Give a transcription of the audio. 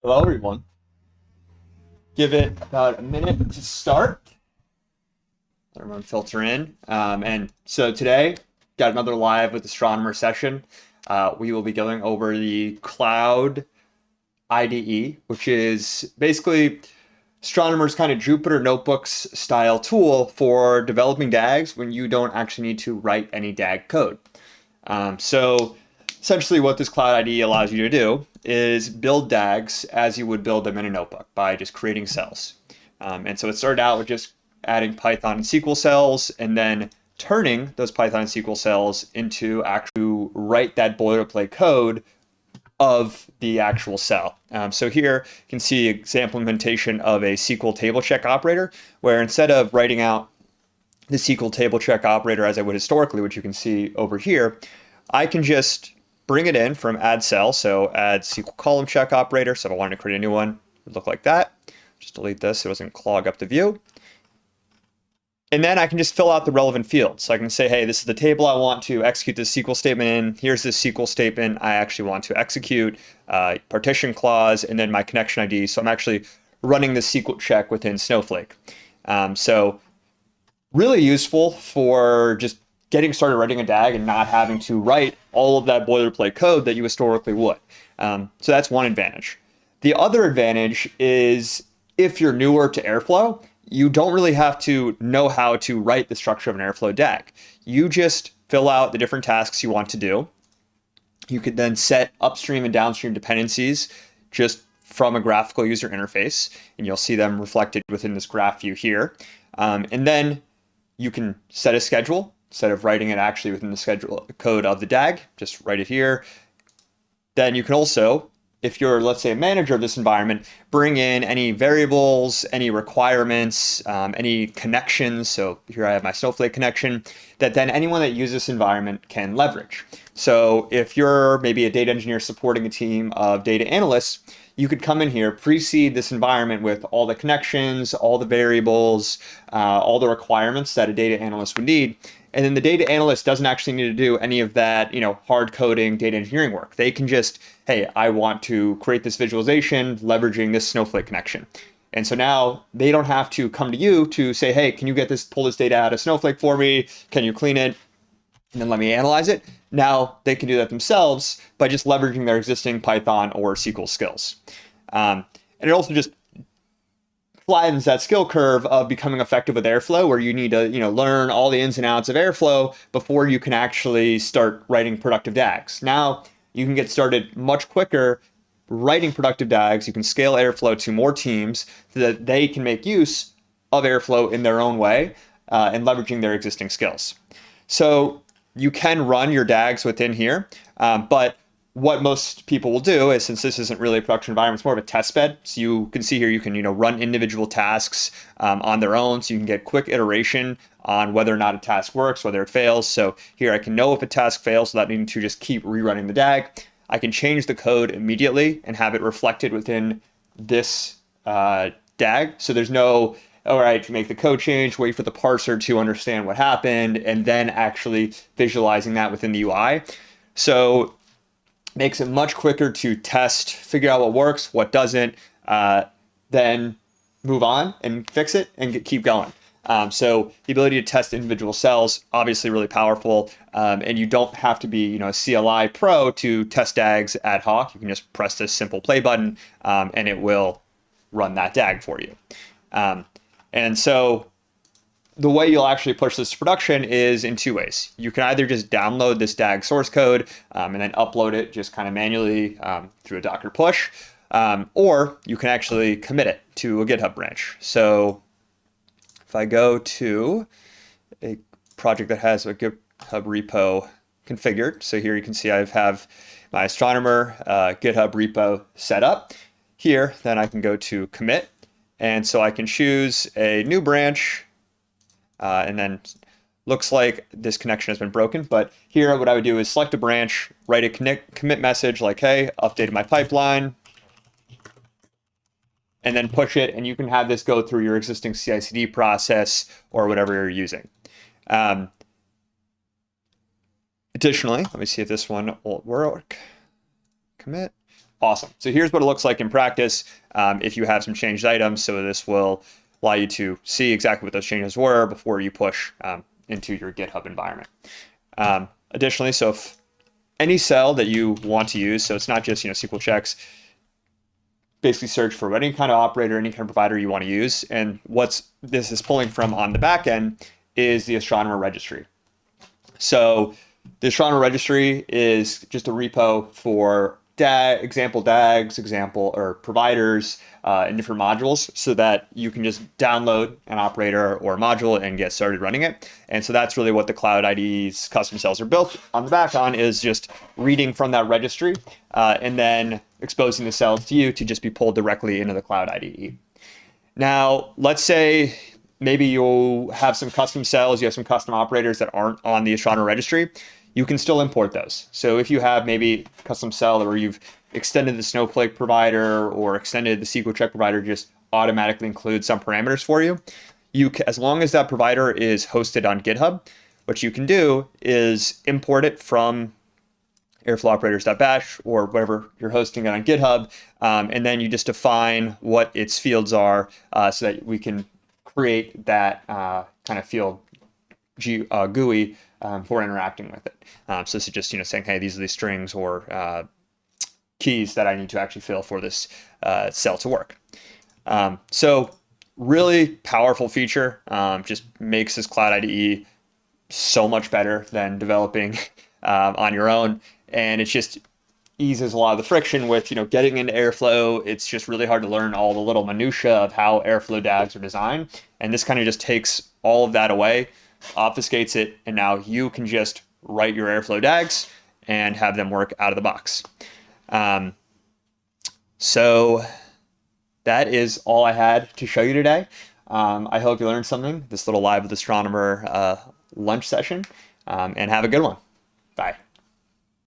Hello, everyone. Give it about a minute to start. Let everyone filter in. And so today, got another live with Astronomer session. We will be going over the Cloud IDE, which is basically Astronomer's kind of Jupyter Notebooks style tool for developing DAGs when you don't actually need to write any DAG code. So essentially what this Cloud IDE allows you to do is build DAGs as you would build them in a notebook by just creating cells. And so it started out with just adding Python and SQL cells and then turning those Python and SQL cells into actually write that boilerplate code of the actual cell. So here you can see example implementation of a SQL table check operator, where instead of writing out the SQL table check operator as I would historically, which you can see over here, I can just bring it in from add cell. So add SQL column check operator. So if I wanted to create a new one, it would look like that. Just delete this so it doesn't clog up the view. And then I can just fill out the relevant fields. So I can say, hey, this is the table I want to execute this SQL statement in. Here's this SQL statement I actually want to execute, partition clause, and then my connection ID. So I'm actually running the SQL check within Snowflake. So really useful for just getting started writing a DAG and not having to write all of that boilerplate code that you historically would. So that's one advantage. The other advantage is if you're newer to Airflow, you don't really have to know how to write the structure of an Airflow DAG. You just fill out the different tasks you want to do. You could then set upstream and downstream dependencies just from a graphical user interface, and you'll see them reflected within this graph view here. And then you can set a schedule instead of writing it actually within the schedule code of the DAG, just write it here. Then you can also, if you're, let's say, a manager of this environment, bring in any variables, any requirements, any connections. So here I have my Snowflake connection that then anyone that uses this environment can leverage. So if you're maybe a data engineer supporting a team of data analysts, you could come in here, precede this environment with all the connections, all the variables, all the requirements that a data analyst would need. And then the data analyst doesn't actually need to do any of that, hard coding data engineering work. They can just, hey, I want to create this visualization leveraging this Snowflake connection. And so now they don't have to come to you to say, hey, can you pull this data out of Snowflake for me? Can you clean it? And then let me analyze it. Now they can do that themselves by just leveraging their existing Python or SQL skills. And it also just flattens that skill curve of becoming effective with Airflow, where you need to learn all the ins and outs of Airflow before you can actually start writing productive DAGs. Now you can get started much quicker writing productive DAGs. You can scale Airflow to more teams so that they can make use of Airflow in their own way and leveraging their existing skills. So you can run your DAGs within here, but what most people will do is, since this isn't really a production environment, it's more of a test bed. So you can see here, you can run individual tasks on their own, so you can get quick iteration on whether or not a task works, whether it fails. So here I can know if a task fails without needing to just keep rerunning the DAG. I can change the code immediately and have it reflected within this DAG. So there's no, all right, make the code change, wait for the parser to understand what happened, and then actually visualizing that within the UI. So makes it much quicker to test, figure out what works, what doesn't, then move on and fix it and keep going. So the ability to test individual cells, obviously really powerful. And you don't have to be a CLI pro to test DAGs ad hoc. You can just press this simple play button and it will run that DAG for you. And so the way you'll actually push this to production is in two ways. You can either just download this DAG source code and then upload it just kind of manually through a Docker push, or you can actually commit it to a GitHub branch. So if I go to a project that has a GitHub repo configured, so here you can see I have my Astronomer GitHub repo set up. Here, then I can go to commit, and so I can choose a new branch. And then looks like this connection has been broken. But here, what I would do is select a branch, write a commit message like, hey, updated my pipeline, and then push it. And you can have this go through your existing CI/CD process or whatever you're using. Additionally, let me see if this one will work. Commit. Awesome. So here's what it looks like in practice if you have some changed items. So this will allow you to see exactly what those changes were before you push into your GitHub environment. Additionally, so if any cell that you want to use, so it's not just SQL checks, basically search for any kind of operator, any kind of provider you want to use. And what this is pulling from on the back end is the Astronomer registry. So the Astronomer registry is just a repo for example DAGs, or providers in different modules, so that you can just download an operator or a module and get started running it. And so that's really what the Cloud IDE's custom cells are built on the back on, is just reading from that registry and then exposing the cells to you to just be pulled directly into the Cloud IDE. Now, let's say maybe you'll have some custom cells, you have some custom operators that aren't on the Astronomer registry. You can still import those. So if you have maybe a custom cell where you've extended the Snowflake provider or extended the SQL check provider, just automatically include some parameters for you. As long as that provider is hosted on GitHub, what you can do is import it from airflowoperators.bash or whatever you're hosting it on GitHub, and then you just define what its fields are so that we can create that kind of field GUI for interacting with it. So this is just saying, hey, these are the strings or keys that I need to actually fill for this cell to work. So really powerful feature. Just makes this Cloud IDE so much better than developing on your own, and it just eases a lot of the friction with getting into Airflow. It's just really hard to learn all the little minutia of how Airflow DAGs are designed, and this kind of just takes all of that away, obfuscates it, and now you can just write your Airflow DAGs and have them work out of the box. So that is all I had to show you today. I hope you learned something, this little Live with Astronomer lunch session, and have a good one. Bye.